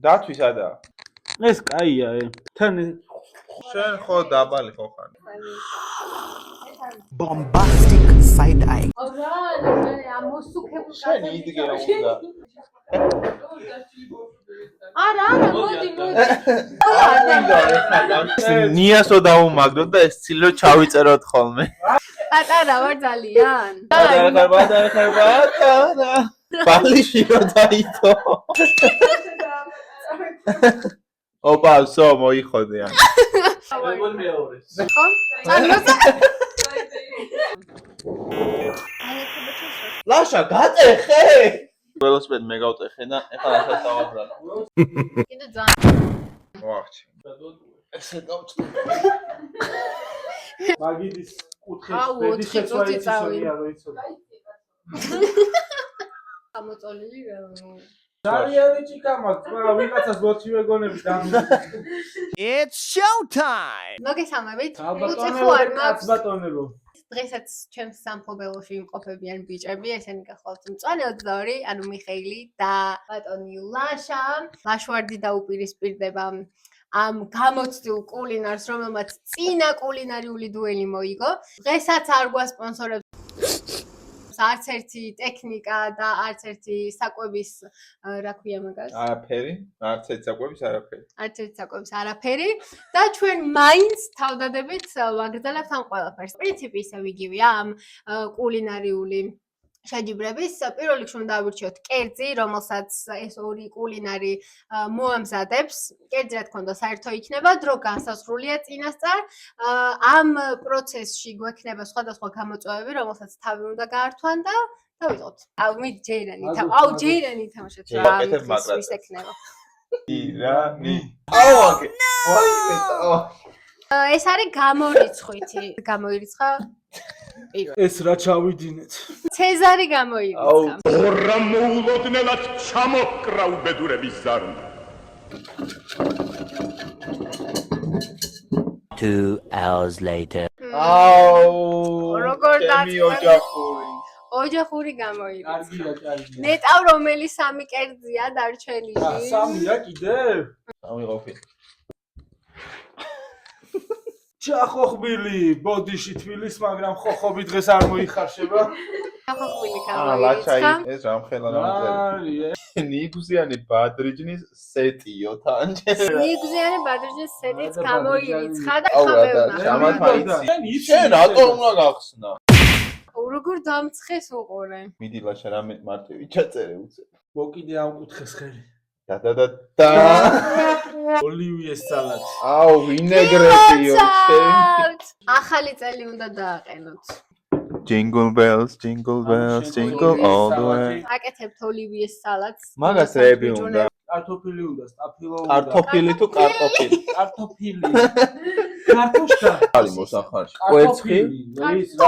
დათვის ადა. ეს კაია, თან შენ ხო დაბალი ხო ხარ? Bombastic side eye. შენ იდგე უნდა. არა, მოდი. ნიასო დაუმაგროთ და ეს ცილო ჩავიწეროთ ხოლმე. პატარა ვარ ძალიან. პატარა. ბალიში რო დაითო. ოპა, სო მოიხოდე ან. მეგონი მეორეს. ხო? წარმოზე. ლაშა გატეხე. ველოსიპედ მე გავტეხე და ეხლა რასაც დავაბრალე. კიდე ძალიან. მოახჩი. ესე დავწყე. მაგიდის კუთხეს ბედის შეცვალის ისოია რო იცოდა. გამოწოლილი ძალიან ჭიკა მაქვს, მაგრამ ვიღაცას ლოჩი ვეგონები დამი. It's showtime. მოგესალმებით. ალბატონებო, კაცბატონებო. დღესაც ჩემს სამფლობელოში იმყოფებიან ბიჭები, ესენი გახლავთ მწვანე 22, ანუ მიხეილი და ბატონი ლაშა. ლაშვარდი დაუპირისპირდება ამ გამოცდილ კულინარს, რომელმაც წინა კულინარიული დუელი მოიგო. დღესაც არ გვასპონსორებს არც ერთი ტექნიკა და არც ერთი საკვების რა ქვია მაგას? არაფერი, არც ერთი საკვების არაფერი. არც ერთი საკვების არაფერი და ჩვენ მაინც თავდადებით ვაგრძელებთ ამ ყველაფერს. პრინციპი ისევ იგივეა ამ კულინარიული შეჯიბრების. პირველ რიგში უნდა ავირჩიოთ კერძი, რომელსაც ეს ორი კულინარი მოამზადებს. კერძი რა თქმა უნდა საერთო იქნება, დრო განსასრულია წინასწარ. ამ პროცესში გვექნება სხვადასხვა გამოწვევები, რომელსაც თავი უნდა გაართვან და დავიწყოთ. ჯეირანი თამაშოთ რა. ის ექნება. ირანი. აუაგე. ეს არის გამორიცხვითი. გამოირიცხა ეს რა ჩავიდინეთ. ცეზარი გამოირიცხა. ორა მოულოდნელად ჩამოჰკრა უბედურების ზარმა. 2 hours later. აუ. როგორ ჩემი ოჯახური. ოჯახური გამოირიცხა. კარგია, კარგია. ნეტავ რომელი სამი კერძია დარჩენილი? სამია კიდევ? ამიღოფი. ჩახოხბილი ბოდიში თბილის, მაგრამ ხოხობი დღეს არ მოიხარშება. ჩახოხბილი ლაჩა გამოირიცხა. ეს რამხელა გამწერა. ნიგუზიანი ბადრიჯნის სეტიო თან. ნიგუზიანი ბადრიჯნის სეტიც გამოირიცხა და აუ ხავე რა უნდა. შამათ მაიცი. შენ რატომ უნდა გახსნა? როგორ დამცხეს უყურე. მიდი ლაშა რამე მარტივი ჩაწერე უცებ. მოკიდე ამ კუთხეს ხელი. და. ოლივიეს სალატი. აუ ვინეგრეტიო ჩემ. ახალი წელი უნდა დააყენოთ. Jingle bells, jingle all the way. აკეთებთ ოლივიეს სალატს. მაგას რეები უნდა. კარტოფილი უნდა, სტაფილო უნდა. კარტოფილი თუ კარტოფილი? კარტოფილი. კარტოშკა. ალი მოსახარში. კვერცხი.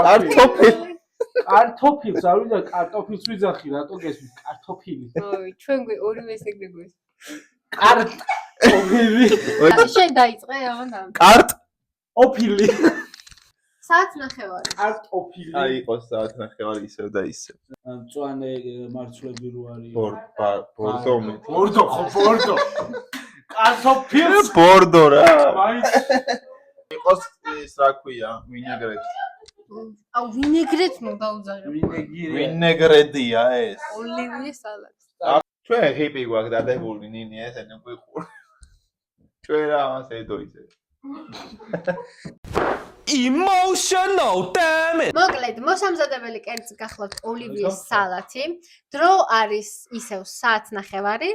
კარტოფილი. კარტოფილს არ ვიდა, კარტოფილს ვიძახი, რატო გესმის? კარტოფილი. ოი, ჩვენ ორივე ეგრე გვეს. კარტოფილი. შენ დაიწყე აღონდა. ოფილი. საათ ნახევარი. კარტოფილი. აი იყოს საათ ნახევარი ისევ და ისევ. მწვანე მარცვლები რო არის. ბორდო. ბორდო. კარტოფილს ბორდო რა. მაინც იყოს ის რა ქვია, ვინეგრეტი. აუ ვინეგრეტს მოგაუძაღებ. ვინეგრეტია ეს. ოლივიეს სალატს. ჩვენ ღიპი გვაქვს დადებული ნინი ესენი გვიყურ. ჩვენ რა ამას ედო ისე. Emotional damn it. მოკლედ, მოსამზადებელი კერძი გახლავთ ოლივიეს სალატი. დრო არის ისევ საათ ნახევარი.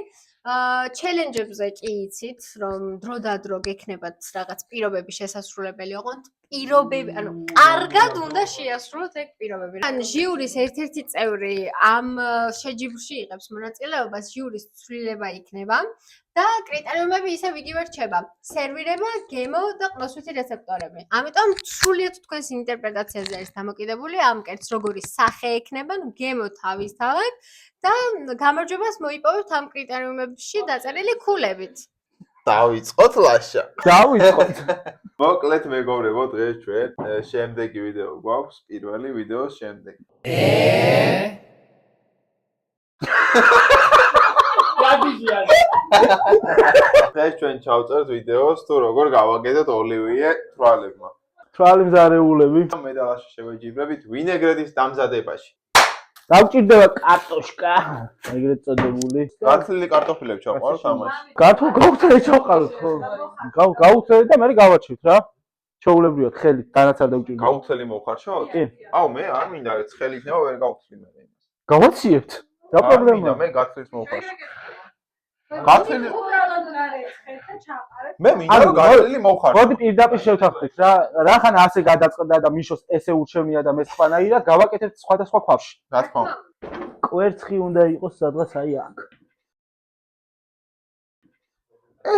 ჩელენჯებზე კი იცით, რომ დრო და დრო გექნებათ რაღაც პირობები შესასრულებელი ოღონდ პირობები, ანუ კარგად უნდა შეასრულოთ ეგ პირობები. ან ჟიურის ერთ-ერთი წევრი ამ შეჯიბრში იღებს მონაწილეობას, ჟიურის ცვლილება იქნება და კრიტერიუმები ისევ იგივე რჩება. სერვირება, გემო და ყნოსვითი რეცეპტორები. ამიტომ სრულიად თქვენს ინტერპრეტაციაზე არის დამოკიდებული ამ კერძს როგორი სახე ექნება, გემო თავისთავად და გამარჯვებას მოიპოვებთ ამ კრიტერიუმებში დაწერილი ქულებით. დავიწყოთ ლაშა. დავიწყოთ. მოკლედ მეგობრებო, დღეს ჩვენ შემდეგი ვიდეო გვაქვს, პირველი ვიდეოს შემდეგ. რადიჟიანი დღეს ჩვენ ჩავწერთ ვიდეოს თუ როგორ გავაკეთოთ ოლივიე თვალებმა. თვალი მზარეულები. მედალაში შევეჯიბრებით ვინეგრეტის დამზადებაში. დავჭირდება კარტოშკა, ეგრეთ წოდებული. გათლილი კარტოფილები ჩავყავთ ამაში. გავუწერეთ ჩავყავთ ხო? გავუწერეთ და მე გავაჩვით რა. ჩაულებრივად ხელით დანაც არ დავჭირდება. გაუცელი მოვხარშავთ? კი. აუ მე არ მინდა ხელი იქნება ვერ გავხსნი მე. გავაციებთ. რა პრობლემაა? მე გათლის მოვხარშავ. გათლილი უბრალოდ გარეთ ხერხა ჩაყარეთ. მე მინდა რომ გათლილი მოვხარშავ. მოდი პირდაპირ შევთანხმდით რა. რახან ასე გადაწყდა და მიშოს ესე ურჩევნია და მე სხვანაირად გავაკეთებთ სხვადასხვა ქვაბში. რა თქმა უნდა. კვერცხი უნდა იყოს სადღაც აი აქ.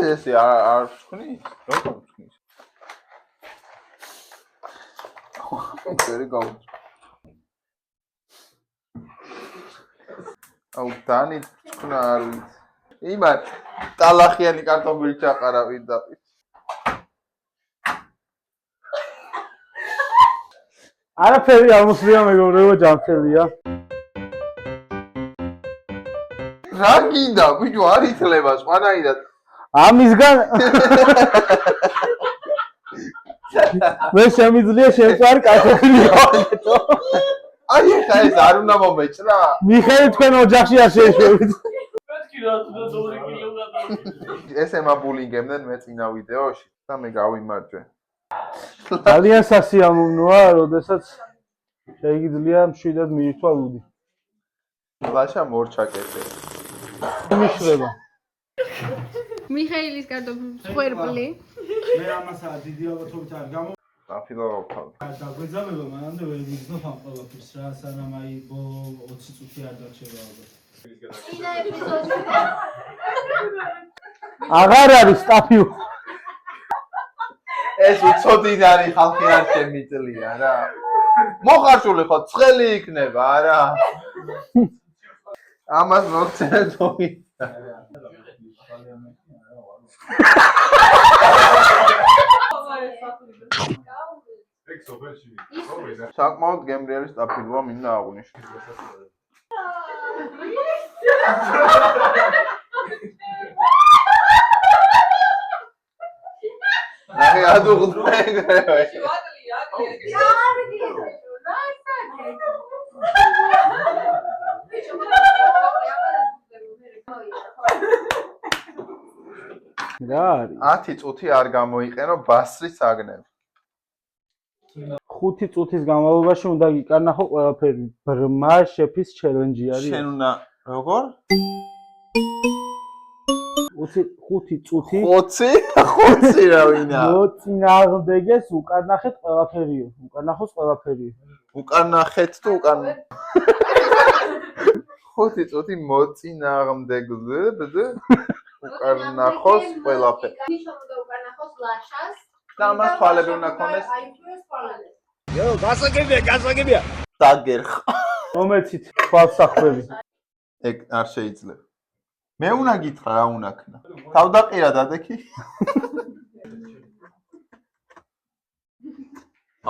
ესე არ ვთქვი? როგორ ვთქვი? ვერი გავუწ. აუ დანი თქვა არ ვიცი. იმან ტალახიანი კარტოფილი ჩაყარა პირდაპირ. არაფერი არ მოსვლია მეგობრებო ჯანმრთელია. რა გინდა ბიჭო არ ითლება სხვანაირად. ამისგან მე შემიძლია შემწარ კარტოფილი გავაკეთო. აი ხა ეს არ უნდა მომეჭრა. მიხეილ თქვენ ოჯახში არ შეეშვებით. მეთქი რა თუნდა 2 კილო გადავიდე. ეს ემაბულინგებდნენ მე წინა ვიდეოში და მე გავიმარჯვე. ძალიან სასიამოვნოა, როდესაც შეიძლება მშვიდად მიირთვა ლუდი. ლაშა მორჩაკეთე. მიშრება. მიხეილის კარტოფილის ხვერპლი. მე ამასაა დიდი ალბათობით არ გამო. დაფილო გავთავ. დაგვეძაბება მანამდე ვერ ვიგრძნობ ამ ყველაფერს რა, სანამ აი 20 წუთი არ დარჩება ალბათ. წინა ეპიზოდში აღარ არის სტაფიო. ეს უცოდინარი ხალხი არ შემიძლია რა. მოხარშული ხო ცხელი იქნება არა. ამას მოგცემ თოი. საკმაოდ გემრიელი სტაფილოა მინდა აღვნიშნო. აი ადუღდა ეგრევე. რა არის? 10 წუთი არ გამოიყენო ბასრის აგნები. 5 წუთის განმავლობაში უნდა გიკარნახო ყველაფერი. ბრმა შეფის ჩელენჯი არის. შენ უნდა როგორ? 5 წუთი 20 რა ვინა. მოწინააღმდეგეს უკარნახეთ ყველაფერიო. უკარნახოს ყველაფერიო. უკარნახეთ თუ უკან 5 წუთი მოწინააღმდეგზე უკარნახოს ყველაფერი. მიშომ და უკანახოს ლაშას. და მას თვალები უნდა ქონდეს. Yo, გასაგებია. დაგერხა. მომეცით თვალსახვები. ეგ არ შეიძლება. მე უნდა გითხრა რა უნდა ქნა. თავდაყირა დადექი.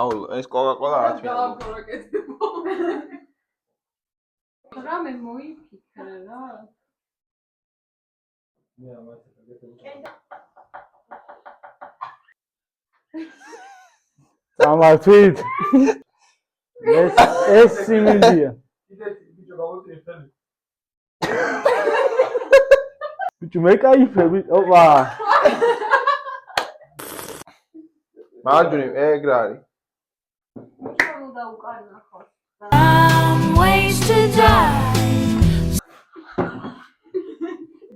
აუ ეს კოკა-კოლა აცვია. რამე მოიფიქრე რა. ამართვით. ეს სიმინდია. ბიჭო მე кайფები. ოპა. მარჯვნივ ეგ რა არის? მიშომ და უკანახოს.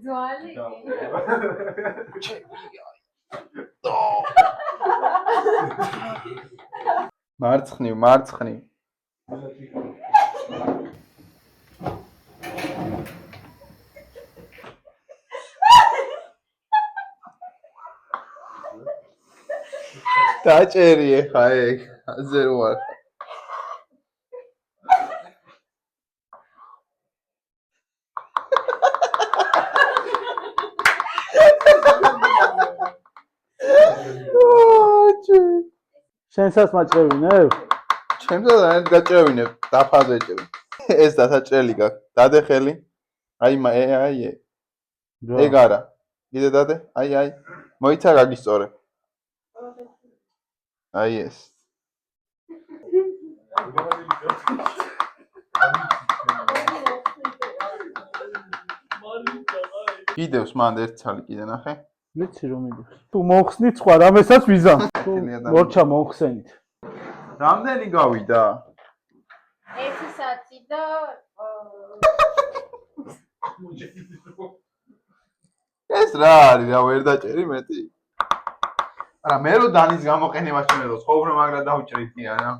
ძვალი. მარცხნივ. დაჭერიე ხა ეგ, აზე რო არ. შენსაც მაჭრევინებ? ჩემს და გაჭრევინებ, დაფაზეჭები. ეს დასაჭრელი გაქვს. დადე ხელი. აი ეგ არა. კიდე დადე. აი. მოიცა გაგისწორე. აი ეს. კიდევს მანდ ერთ ცალი კიდე ნახე. ვიცი რომ მიდევს. თუ მოხსნით სხვა რამესაც ვიზამ. მორჩა მოხსენით. რამდენი გავიდა? 1 საათი და ეს რა არის რა ვერ დაჭერი მეტი? არა მე რო დანის გამოყენება შემეძლო ცხოვრ მაგრა დავჭრითი არა.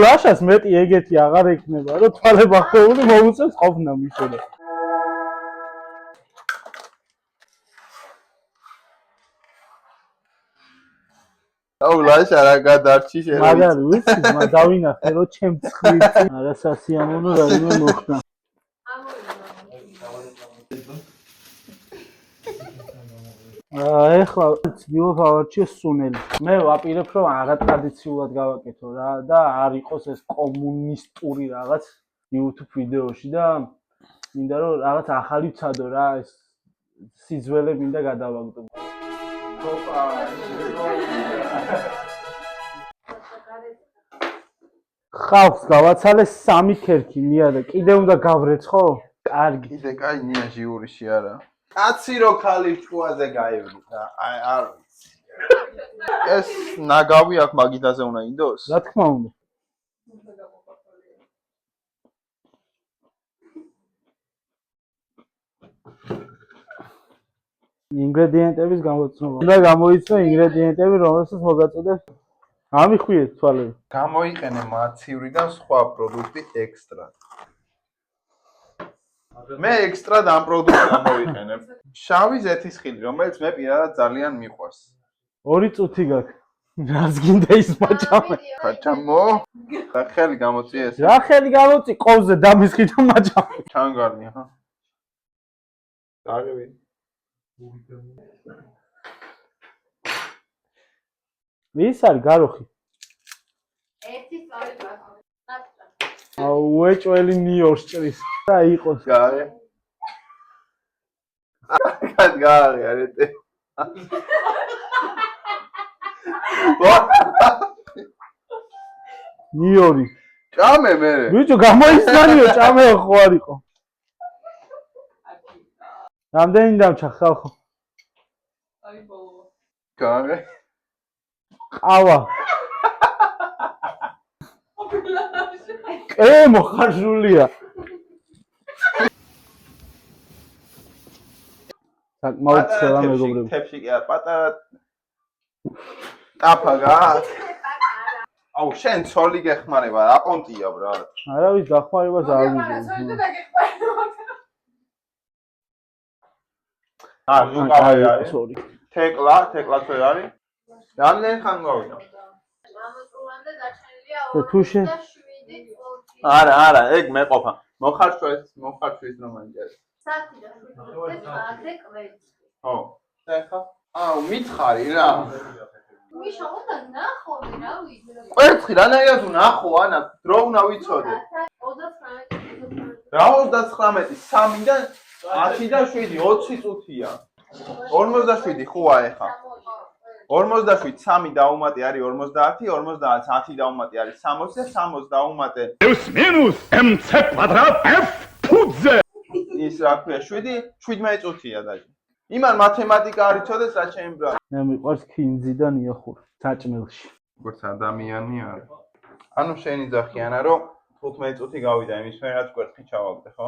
ლაშას მეტი ეგეთი აღარ ექნება რომ თვალება ხეული მოუწევს ყოფნა მისოლა. აუ ლაშა რა გადარჩი შენ. მაგარი ვიცი დავინახე რომ ჩემ ცხვირში არასასიამოვნო რაიმე მოხდა. ეხლა ვივავარჩიე სუნელი. მე ვაპირებ რომ არა ტრადიციულად გავაკეთო რა და არ იყოს ეს კომუნისტური რაღაც YouTube ვიდეოში და მინდა რომ რაღაც ახალი ვცადო რა ეს სიძველე მინდა გადავაგდო. ხალხს გავაცალე 3 ქერქი მიადა კიდე უნდა გავრეც ხო? კარგი. კიდე კაი ნია ჟიურიში არა. კაცი რო ქალი ჭუაზე გაივლი და აი არ ვიცი. ეს ნაგავი აქ მაგიდაზე უნდა ინდოს? რა თქმა უნდა. ინგრედიენტების გამოცნობა. უნდა გამოიცნო ინგრედიენტები, რომელსაც მოგაწოდებს ამიხვიეთ თვალები. გამოიყენე მაცივრი და სხვა პროდუქტი ექსტრა. მე ექსტრად ამ პროდუქტს გამოიყენებ. შავი ზეთისხილი, რომელიც მე პირადად ძალიან მიყვარს. 2 წუთი გაქვს. რას გინდა ის მაჭამე? ხაჭამო? და ხელი გამოწი ეს. რა ხელი გამოწი ყოვზე დამისხი და მაჭამე. ჩანგარნი ხა. დაგები. ვის არის გაროხი? 1 წავი გასწავლე. აუ უეჭველი ნიორს ჭრის. რა იყოს? გარე. გარე არეთე. ნიორი. ჭამე მე. ბიჭო გამოისმანიო ჭამე ხო არ იყო. რამდენი დამჩა ხალხო? აი ბოლო. გარე. ყავა. მოხარშულია. საკმაოდ ცელა მეგობრები. თებში კი არა პატარა ტაფა გას. აუ შენ ცოლი გეხმარება რა პონტია ბრატ. არავის დახმარებას არ ვიძინე. ზუგავი არის. სორი. თეკლა თერ არის. რამდენი ხან გავიდა? ამოწურამდე დაჩენილია თუ შენ 7 წუთი. არა, ეგ მეყოფა. მოხარშვის რომ ანჯერე. საათი და 7 წუთი კვეთს. ხო. ეხა? აუ მითხარი რა. მიშა უნდა ნახოვი რა ვიცი. კვერცხი რანაირად ვნახო ანა, დრო უნდა ვიცოდე. 39 რა 39, 3 და 10 და 7, 20 წუთია. 47 ხუა ეხა. 47, 3 დაუმატე არის 50, 50, 10 დაუმატე არის 60 და 60 დაუმატე Плюс-минус МЦ квадрат F ფუძე. ის რა ქვია 17 წუთია დაჟე. იმან მათემატიკა არ იცოდეს რა ჩემი ბრა. მე მიყვარს ქინძი და ნიახური საჭმელში. როგორც ადამიანი არა. ანუ შენი ძახიანა რომ 15 წუთი გავიდა იმის მე რაც კვერცხი ჩავაგდე ხო?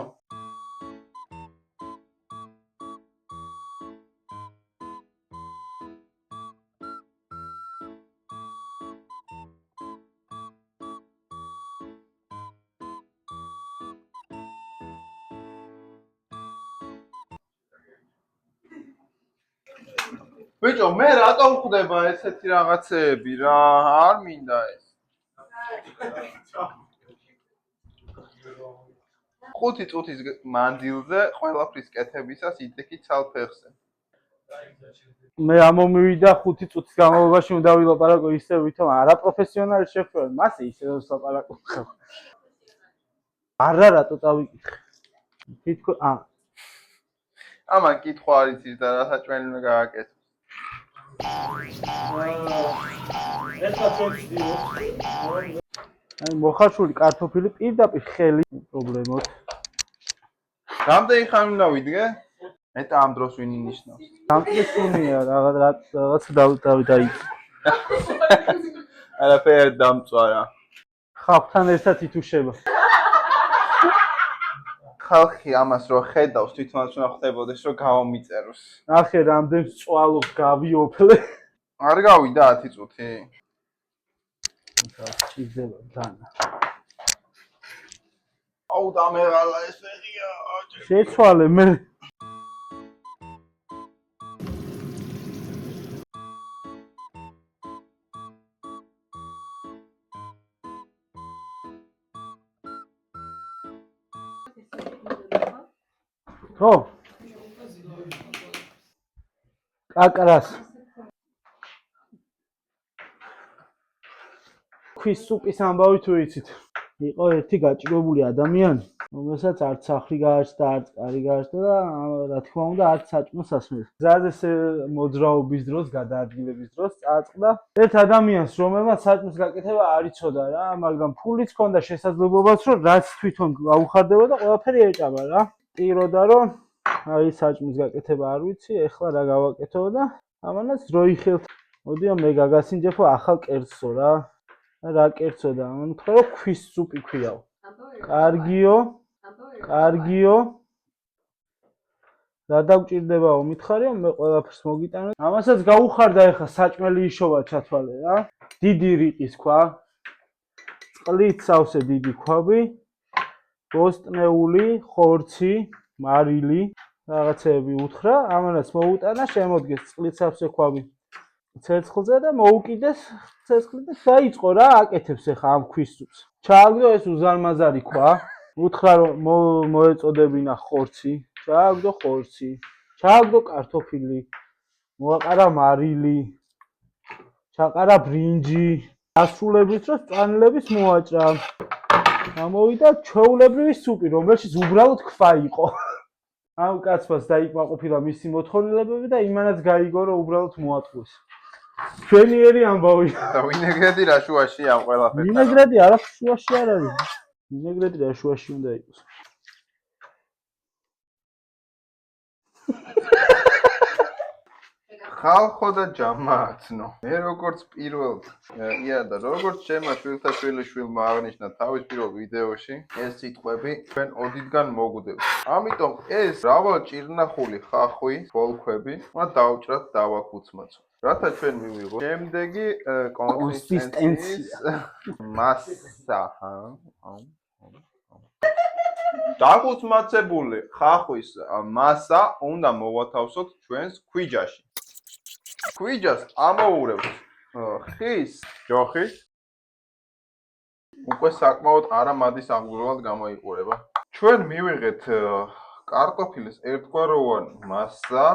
ბიჭო, მე რატომ ხდება ესეთი რაღაცეები რა? არ მინდა ეს. 5 წუთის მანძილზე ყველაფრის კეთებისას იტექი ცალ ფეხზე. მე ამომივიდა 5 წუთის განმავლობაში უნდა ვილაპარაკო ისე ვითომ არაპროფესიონალი შეხვედრა, მასე ისე ლაპარაკო. არა რატო წავიკითხე. თითქოს ამან კითხვა არ იცის და რა საჭმელი უნდა გააკეთო. აი მოხარშული კარტოფილი პირდაპირ ხელი პრობლემოთ. რამდენი ხანი უნდა ვიდგე? მეტა ამ დროს ვინ ინიშნავს? დამწესუნია რაღაც დავიწყე. არაფერი დამწვარა. ხალხთან ერთად ითუშება. ხალხი ამას რო ხედავს, თვითონაც უნდა ხდებოდეს, რომ გავამიწეროს. ნახე რამდენ წვალობს გავიოფლე. არ გავიდა 10 წუთი. ჩიზდება დანა. აუ დამეღალა ეს ფეხია. შეცვალე მე. ხო. კაკრას. ქვის სუპის ამბავი თუ იცით. იყო ერთი გაჭირებული ადამიანი, რომელსაც არც სახლი გააჩნდა, არც კარი გააჩნდა და რა თქმა უნდა არც საჭმელს ასმევდა. გზაზე მოძრაობის დროს, გადაადგილების დროს წააწყდა ერთ ადამიანს, რომელმაც საჭმლის გაკეთება არ იცოდა რა, მაგრამ ფულიც ჰქონდა შესაძლებლობაც, რომ რაც თვითონ გაუხარდებოდა, ყველაფერი ეჭამა რა. ტიროდა რომ აი საჭმლის გაკეთება არ ვიცი, ეხლა რა გავაკეთო და ამანაც დრო იხელთ. მოდიო მე გაგასინჯებო ახალ კერძო რა. რა კერძო და ამიტომ რომ ქვის სუპი ქვიაო. კარგიო. რა დაგჭირდებაო მითხარიო მე ყველაფერს მოგიტანო. ამასაც გაუხარდა ეხლა საჭმელი იშოვა ჩათვალე რა. დიდი რიყის ქვა. წყლით სავსე დიდი ქვაბი. ბოსტნეული, ხორცი, მარილი, რაღაცეები უთხრა, ამანაც მოუტანა, შემოდგეს წყლით სავსე ქვაბი. ცეცხლზე და მოუკიდეს ცეცხლით და დაიწყო რა აკეთებს ახლა ამ ქვის სუპს. ჩააგდო ეს უზარმაზარი ქვა, უთხრა რომ მოეწოდებინა ხორცი, ჩააგდო ხორცი, ჩააგდო კარტოფილი, მოაყარა მარილი, ჩაყარა ბრინჯი, ასრულების დროს წვანილების მოაჭრა. გამოვიდა ჩვეულებრივი სუპი, რომელშიც უბრალოდ ქვა იყო. ამ კაცმაც დაიკმაყოფილა მისი მოთხოვნილებები და იმანაც გაიგო რომ უბრალოდ მოატყუეს. ჩვენიერი ამბავი. და ვინეგრეტი რა შუაში ამ ყველაფერთან. ვინეგრეტი არა შუაში არ არის. ვინეგრეტი რა შუაში უნდა იყოს. ხალხო და ჯამააცნო. მე როგორც პირველ და როგორც ჩემმა შვილთა შვილიშვილმა აღნიშნა თავის პირველ ვიდეოში, ეს სიტყვები ჩვენ ოდითგან მოგვდევს. ამიტომ ეს მრავალ ჭირნახული ხახვი, ბოლქვები, მათ დავჭრათ დავაკუცმაცო. რათა ჩვენ მივიღოთ შემდეგი კონსისტენციის მასა. დაკუცმაცებული ხახვის მასა უნდა მოვათავსოთ ჩვენს ქვიჯაში. ქვიჯას ამოურევს ხის ჯოხი. უკვე საკმაოდ არამადის აღგურულად გამოიყურება. ჩვენ მივიღეთ კარტოფილის ერთგვაროვანი მასა,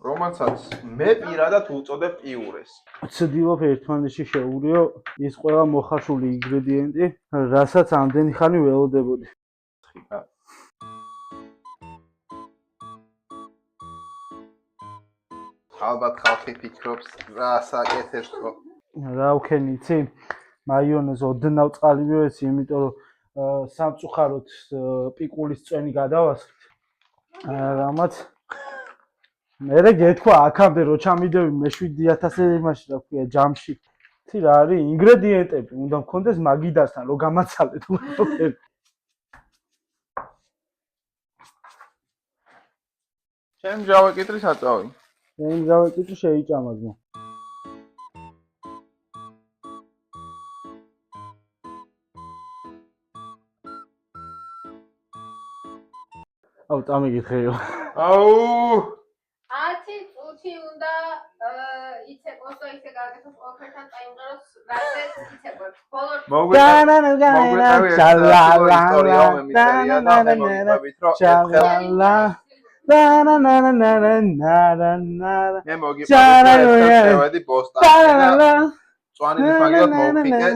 რომელსაც მე პირადად უწოდებ პიურეს. ვცდილობ ერთმანეთში შევურიო ის ყველა მოხარშული ინგრედიენტი, რასაც ამდენი ხანი ველოდებოდი. ალბათ ხალხი ფიქრობს რა საკეთებს. რა ვქენი იცი? მაიონეზ ოდნავ წყალი მივეცი, იმიტომ რომ სამწუხაროდ პიკულის წვენი გადავასხით. რამაც მერე გეთქვა აქამდე რო ჩამიდები მე 7000 იმაში რა ქვია ჯამში. იცი რა არის? ინგრედიენტები უნდა მქონდეს მაგიდასთან რო გამაცალეთ ყველაფერი. ჩემ ჯავაკიტრი საწავი. ჩემ ჯავაკიტრი შეიჭამაზო. აუ წამიგითხეო. აუ 10 წუთი უნდა იცეყოს და ისე გააკეთოს ყველაფერთან წაიმღეროს რაზეც იცეყოს. მე მოგიყვანეთ შევედი ბოსტონში და წვანის მაგალითად მოვხიკე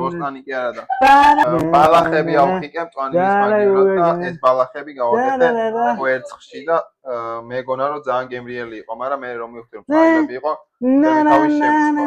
ბოსტონი კი არა და ბალახები ავხიკე წვანის მაგალითად და ეს ბალახები გავაკეთე ვერცხლში და მეგონა რომ ძალიან გემრიელი იყო, მაგრამ მე რომ მივხვდი რომ წვანები იყო და თავის შემწყო.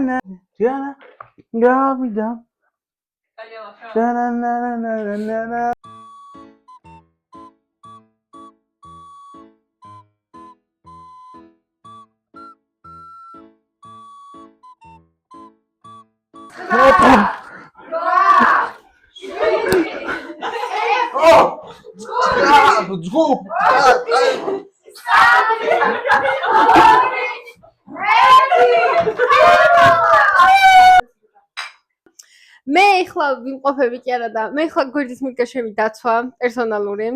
მე ახლა ვიმყოფები კი არა და მე ახლა გვერდის მიდგა ჩემი დაცვა პერსონალური,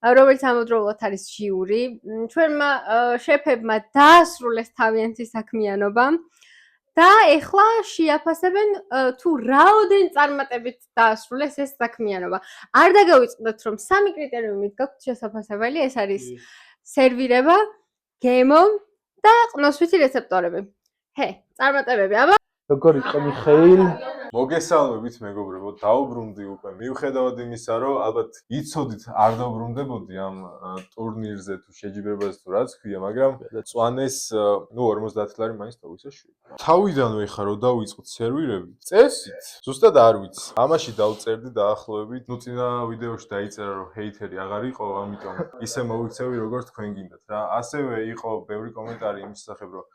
რომელიც ამავდროულად არის ჟიური. ჩვენმა შეფებმა დაასრულეს თავიანთი საქმიანობა და ახლა შეაფასებენ თუ რაოდენ წარმატებით დაასრულეს ეს საქმიანობა. არ დაგავიწყდეთ რომ 3 კრიტერიუმით გაქვთ შესაფასებელი, ეს არის სერვირება, გემო და ყნოსვითი რეცეპტორები. წარმატებები. აბა როგორ იყო მიხეილ? მოგესალმებით მეგობრებო, დაუბრუნდი უკვე. მიუხედავად იმისა, რომ ალბათ იცოდით არ დაუბრუნდებოდი ამ ტურნირზე თუ შეჯიბრებას თუ რაც ქვია, მაგრამ წვანეს 50 ლარი მაინც დავიცე შვილი. თავიდანვე ხა რომ დავიწყოთ სერვირები, წესით, ზუსტად არ ვიცი. ამაში დავწერდი დაახლოებით, წინა ვიდეოში დაიწერა რომ ჰეითერი აღარ იყო, ამიტომ ისე მოვიქცევი როგორც თქვენ გინდათ რა. ასევე იყო ბევრი კომენტარი იმის შესახებ, რომ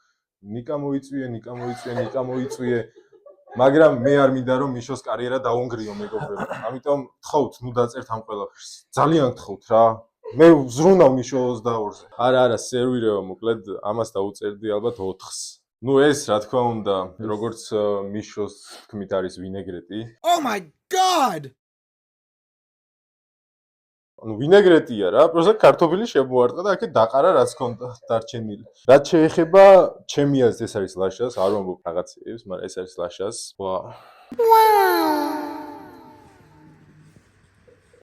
ნიკა მოიწვიე, მაგრამ მე არ მინდა რომ მიშოს კარიერა დაუნგრიო მეგობრებო. ამიტომ გთხოვთ, ნუ დაწერთ ამ ყველაფერს. ძალიან გთხოვთ რა. მე ვზრუნავ მიშო 22-ზე. არა, სერვირება მოკლედ ამას დაუწერდი ალბათ 4-ს. ნუ ეს რა თქმა უნდა, როგორც მიშოს თქმით არის ვინეგრეტი. Oh my god! ანუ ვინეგრეტია რა, პროსტა კარტოფილი შემოარტყა და აქეთ დაყარა რაც ქონდა დარჩენილი. რაც შეეხება ჩემი აზრით ეს არის ლაშას, არ ვამბობ რაღაცებს, მაგრამ ეს არის ლაშას.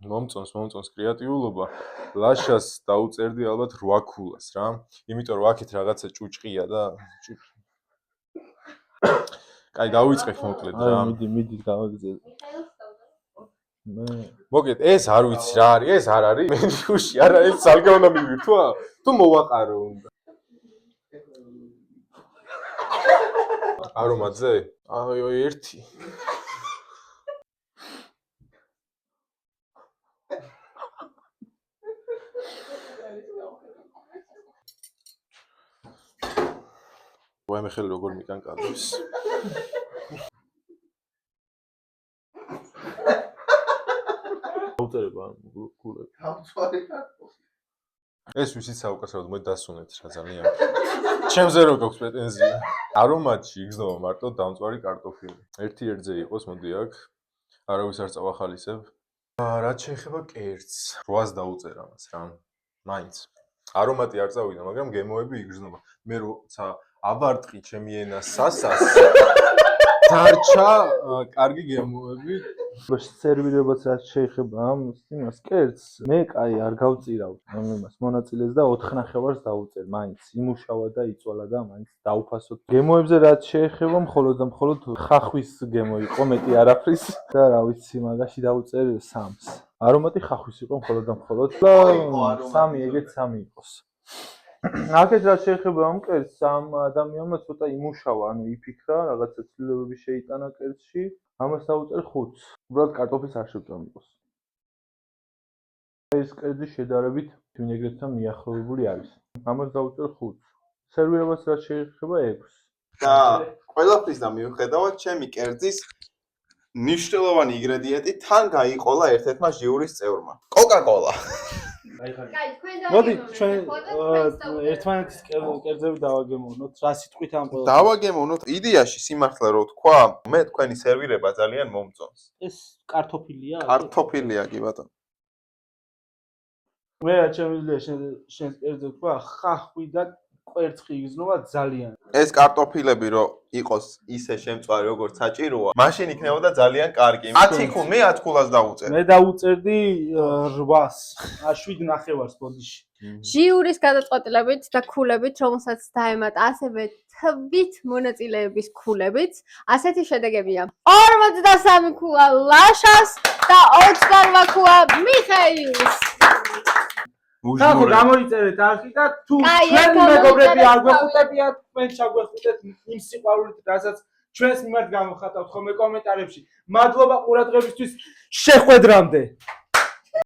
მომწონს კრეატიულობა. ლაშას დაუწერდი ალბათ 8 ქულას რა. იმიტომ რომ აქეთ რაღაცა ჭუჭყია და კაი, დავიწყებ მოკლედ რა. მიდი გავაგზავნე. მოკლედ ეს არ ვიცი რა არის, ეს არ არის. მე ნიუში არა, ეს ძალგე უნდა მივირთვა? თუ მოვაყარო უნდა. არომატზე? აი 1. ვაიმე ხელი როგორ მიკან კადრს. დაუწერება გულები. ეს ვიცით საუკეთესოდ მოდი დასუნეთ რა ძალიან. ჩემზე რო გაქვს პრეტენზია. არომატში იგრძნობა მარტო დამწვარი კარტოფილი. ერთი ერთზე იყოს, მოდი აქ. არავის არ წავახალისებ. რაც შეეხება კერძს, 8-ს დაუწერა მას რა. მაინც. არომატი არ წავიდა, მაგრამ გემოები იგრძნობა. მე როცა აბარტყი ჩემი ენა სასას დარჩა კარგი გემოები. სერვირებაც რაც შეეხება ამ იმას კერძს, მე კაი არ გავწირავ ამ იმას მონაწილეს და 4 ნახევარს დავუწერ, მაინც იმუშავა და იწვალა და მაინც დაუფასოთ. გემოებზე რაც შეეხება, მხოლოდ ხახვის გემო იყო, მეტი არაფრის და რა ვიცი, მაგაში დავუწერ 3-ს. არომატი ხახვის იყო მხოლოდ და მხოლოდ 3 ეგეთ 3 იყოს. აქეთ რაც შეეხება ამ კერძს, ამ ადამიანმა ცოტა იმუშავა, ანუ იფიქრა, რაღაცა ცვლილებები შეიტანა კერძში. ამას დავუწერ 5-ს. უბრალოდ კარტოფილს არ შევწამიყოს. ეს კერძი შედარებით ვინეგრეტთან მიახლოვებული არის. ამას დავუწერ 5-ს. სერვირებას რაც შეეხება 6-ს. და ყველაფრის და მიუხედავად ჩემი კერძის მნიშვნელოვანი ინგრედიენტი თან გაიყოლა ერთ-ერთმა ჟიურის წევრმა. კოკა-კოლა. მოდი ჩვენ ერთმანეთის კერძები დავაგემოვნოთ. რა სიტყვით ამ ყველაფერს? დავაგემოვნოთ. იდეაში სიმართლე რო თქვა, მე თქვენი სერვირება ძალიან მომწონს. ეს კარტოფილია? კარტოფილია კი ბატონო. მე რა შემიძლია შენ კერძზე თქვა, ხახვი და კვერცხი იგრძნობა ძალიან. ეს კარტოფილები რო იყოს ისე შემწვარი როგორც საჭიროა, მაშინ იქნებოდა ძალიან კარგი. 10 ქულ მე 10 ქულას დავუწერ. მე დავუწერდი 8-ს. 7 ნახევარს ბოდიში. ჟიურის გადაწყვეტილებით და ქულებით, რომელსაც დაემატა ასევე თვით მონაწილეების ქულებით, ასეთი შედეგებია: 43 ქულა ლაშას და 28 ქულა მიხეილს. ხალხო გამოიწერეთ არხი და თუ კაი, ჩვენი ეს მეგობრები არ გამოიწერეთ, გვეხუტებიათ, თქვენ ჩაგვეხუტეთ იმ სიყვარულით, რასაც ჩვენს მიმართ გამოხატავთ ხოლმე კომენტარებში. მადლობა ყურადღებისთვის, შეხვედრამდე.